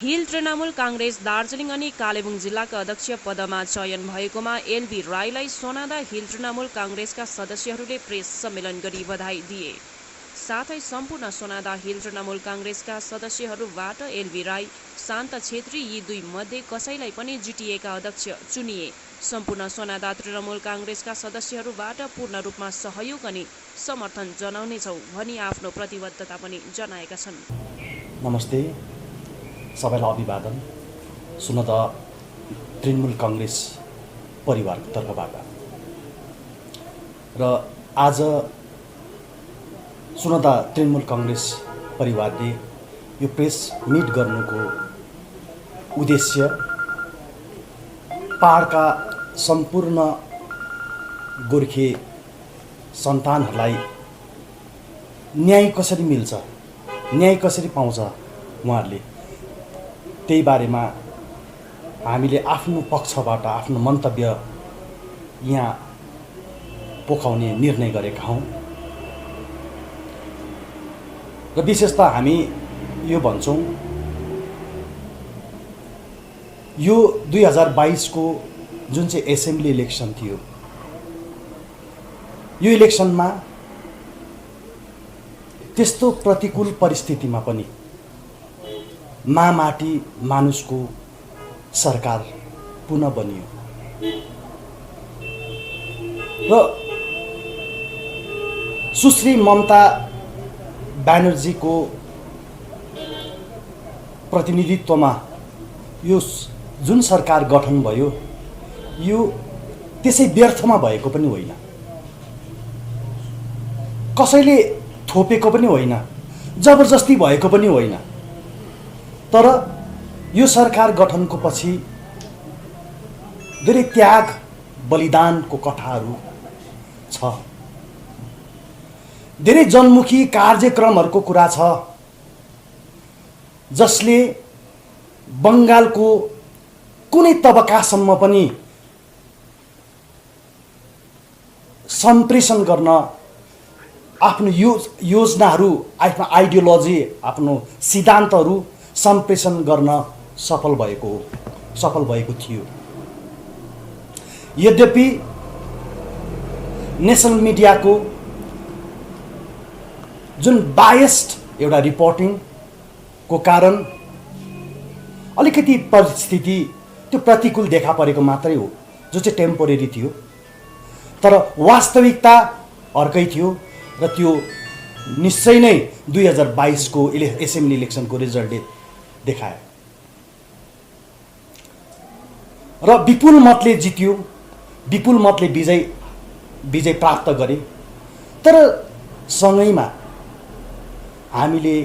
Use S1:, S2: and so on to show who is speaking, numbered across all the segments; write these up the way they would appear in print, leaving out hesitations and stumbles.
S1: Hill Trinamool Congress Darjeeling अनि कालेबुङ जिल्लाका अध्यक्ष पदमा चयन भएकोमा एलबी राईलाई सोनादा हिल तृणमूल कांग्रेसका सदस्यहरूले प्रेस सम्मेलन गरी बधाई दिए। साथै सम्पूर्ण सोनादा हिल तृणमूल कांग्रेसका सदस्यहरूबाट एलबी राई, शान्त छेत्री यी दुई मध्ये कसैलाई पनि जिटिएका अध्यक्ष चुनिए सम्पूर्ण सोनादा तृणमूल कांग्रेसका सदस्यहरूबाट पूर्ण रूपमा सहयोग अनि समर्थन जनाउनेछौ भनी आफ्नो प्रतिबद्धता पनि जनाएका छन्।
S2: नमस्ते, सबैलाई अभिवादन। सोनादा तृणमूल कांग्रेस परिवारको तर्फबाट र आज सोनादा तृणमूल कांग्रेस परिवारले यो प्रेस मिट गर्नुको उद्देश्य पहाडका सम्पूर्ण गोर्खे सन्तानहरूलाई न्याय कसरी मिल्छ, न्याय कसरी पाउँछ उहाँहरूले त्यही बारेमा हामीले आफ्नो पक्षबाट आफ्नो मन्तव्य यहाँ पोखाउने निर्णय गरेका हौँ। र विशेषतः हामी यो भन्छौँ, यो 2022 को जुन चाहिँ एसेम्ब्ली इलेक्सन थियो, यो इलेक्सनमा त्यस्तो प्रतिकूल परिस्थितिमा पनि माटी मानुषको सरकार पुनः बनियो र सुश्री ममता ब्यानर्जीको प्रतिनिधित्वमा यो जुन सरकार गठन भयो, यो त्यसै व्यर्थमा भएको पनि होइन, कसैले थोपेको पनि होइन, जबरजस्ती भएको पनि होइन। तर यो सरकार गठनको पछि धेरै त्याग बलिदानको कथाहरू छ, धेरै जनमुखी कार्यक्रमहरूको कुरा छ, जसले बङ्गालको कुनै तबकासम्म पनि सम्प्रेषण गर्न आफ्नो योजनाहरू, आफ्नो आइडियोलोजी, आफ्नो सिद्धान्तहरू सम्प्रेषण गर्न सफल भएको थियो। यद्यपि नेसनल मिडियाको जुन बायस्ड एउटा रिपोर्टिङको कारण अलिकति परिस्थिति त्यो प्रतिकूल देखा परेको मात्रै हो, जो चाहिँ टेम्पोरेरी थियो। तर वास्तविकता अर्कै थियो र त्यो निश्चय नै 2022 को एसेम्ब्ली इलेक्सनको रिजल्टले देखायो र विपुल मतले जित्यो, विपुल मतले विजय प्राप्त गरे। तर सँगैमा हामीले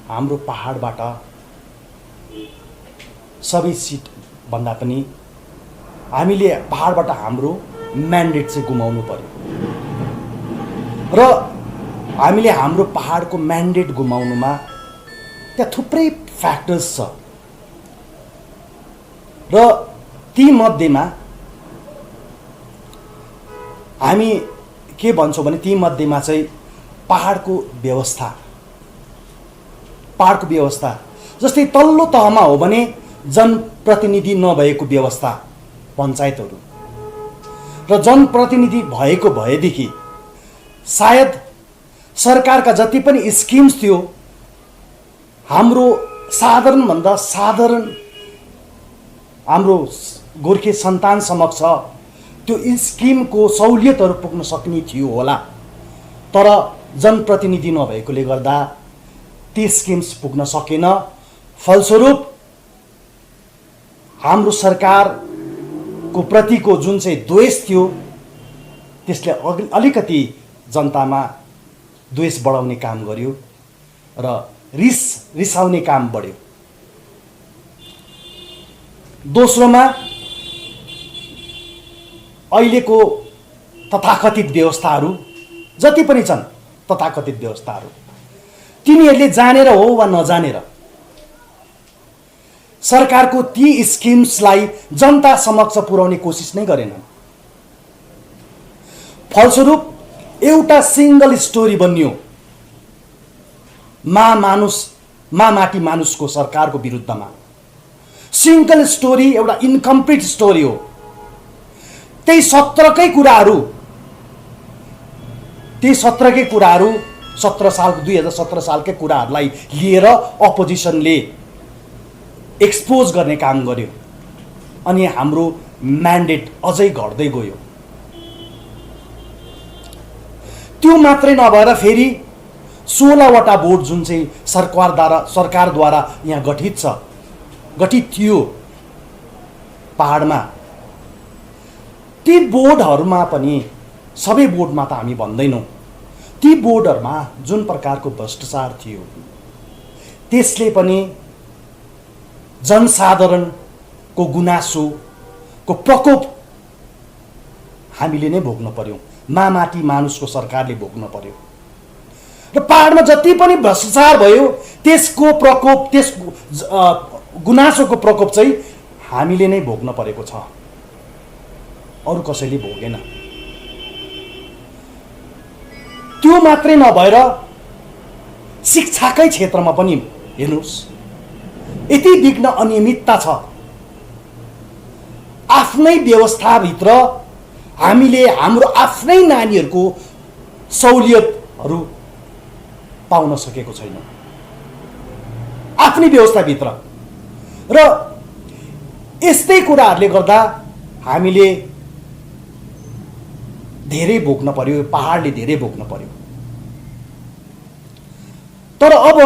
S2: हाम्रो पहाडबाट सबै सिट भन्दा पनि हामीले पहाडबाट हाम्रो म्यान्डेट चाहिँ गुमाउनु पर्यो र हामीले हाम्रो पहाडको म्यान्डेट गुमाउनुमा त्यहाँ थुप्रै फ्याक्टर्स छ र ती मध्येमा हामी के भन्छौँ भने ती मध्येमा चाहिँ पहाडको व्यवस्था जस्तै तल्लो तहमा हो भने जनप्रतिनिधि नभएको व्यवस्था, पञ्चायतहरू र जनप्रतिनिधि भएको भएदेखि सायद सरकारका जति पनि स्किम्स थियो हाम्रो साधारणभन्दा साधारण हाम्रो गोर्खे सन्तान समक्ष त्यो स्किमको सहुलियतहरू पुग्न सक्ने थियो होला। तर जनप्रतिनिधि नभएकोले गर्दा ती स्किम्स पुग्न सकेन। फलस्वरूप हाम्रो सरकारको प्रतिको जुन चाहिँ द्वेष थियो, त्यसले अलिकति जनतामा द्वेष बढाउने काम गर्यो र रिसाउने काम बढ्यो। दोस्रोमा अहिलेको तथाकथित व्यवस्थाहरू जति पनि छन्, तथाकथित व्यवस्थाहरू तिनीहरूले जानेर हो वा नजानेर सरकारको ती स्किम्सलाई जनता समक्ष पुर्याउने कोसिस नै गरेनन्। फलस्वरूप एउटा सिंगल स्टोरी बन्यो, मानुष माटी मानुषको सरकारको विरुद्धमा। सिंगल स्टोरी, एउटा इन्कम्प्लिट स्टोरी हो। त्यही 17कै कुराहरू 2017 सालकै कुराहरूलाई लिएर अपोजिसनले एक्सपोज गर्ने काम गर्यो अनि हाम्रो म्यान्डेट अझै घट्दै गयो। त्यो मात्रै नभएर फेरि 16वटा बोर्ड जुन चाहिँ सरकारद्वारा यहाँ गठित थियो पहाडमा, ती बोर्डहरूमा पनि, सबै बोर्डमा त हामी भन्दैनौँ, ती बोर्डहरूमा जुन प्रकारको भ्रष्टाचार थियो त्यसले पनि जनसाधारणको गुनासोको प्रकोप हामीले नै भोग्न पर्यो, माटी मानुषको सरकारले भोग्न पर्यो। र पहाडमा जति पनि भ्रष्टाचार भयो त्यसको प्रकोप, त्यस गुनासोको प्रकोप चाहिँ हामीले नै भोग्न परेको छ, अरू कसैले भोगेन। त्यो मात्रै नभएर शिक्षाकै क्षेत्रमा पनि हेर्नुहोस्, यति विघ्न अनियमितता छ। आफ्नै व्यवस्थाभित्र हामीले हाम्रो आफ्नै नानीहरूको सहुलियतहरू पाउन सकेको छैनौँ, आफ्नै व्यवस्थाभित्र। र यस्तै कुराहरूले गर्दा हामीले धेरै भोग्न पर्यो, पहाडले धेरै भोग्न पर्यो। तर अब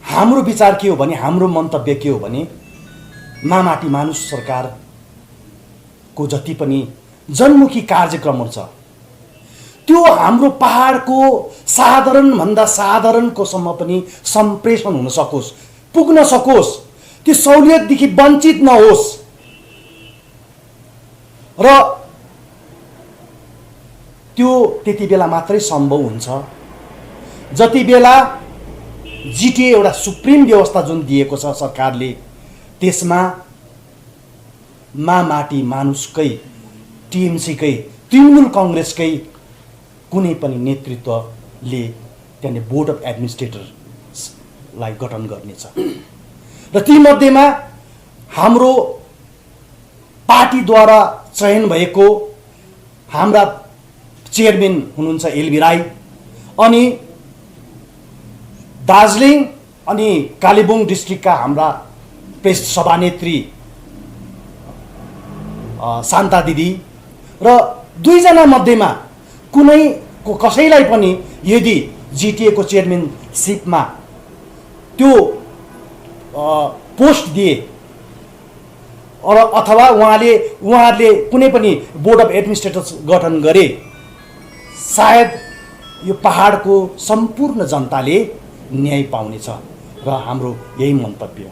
S2: हाम्रो विचार के हो भने, हाम्रो मन्तव्य के हो भने, माटी मानुष सरकारको जति पनि जनमुखी कार्यक्रमहरू छ त्यो हाम्रो पहाडको साधारणभन्दा साधारणकोसम्म पनि सम्प्रेषण हुन सकोस्, पुग्न सकोस्, त्यो सहुलियतदेखि वञ्चित नहोस्। र त्यो त्यति बेला मात्रै सम्भव हुन्छ जति बेला जिटिए एउटा सुप्रिम व्यवस्था जुन दिएको छ सरकारले, त्यसमा माटी मानुषकै, टिएमसीकै, तृणमूल कङ्ग्रेसकै कुनै पनि नेतृत्वले त्यहाँनिर बोर्ड अफ एडमिनिस्ट्रेटर्सलाई गठन गर्नेछ। र तीमध्येमा हाम्रो पार्टीद्वारा चयन भएको हाम्रा चेयरम्यान हुनुहुन्छ एलबी राई, अनि दार्जिलिङ अनि कालेबुङ डिस्ट्रिक्टका हाम्रा प्रेस सभानेत्री शान्ता दिदी, र दुईजना मध्येमा कुनैको कसैलाई पनि यदि जिटिएको चेयरम्यानसिपमा त्यो पोस्ट दिए अथवा उहाँहरूले कुनै पनि बोर्ड अफ एडमिनिस्ट्रेटर्स गठन गरे, सायद यो पहाडको सम्पूर्ण जनताले न्याय पाउनेछ। र हाम्रो यही मन्तव्य हो।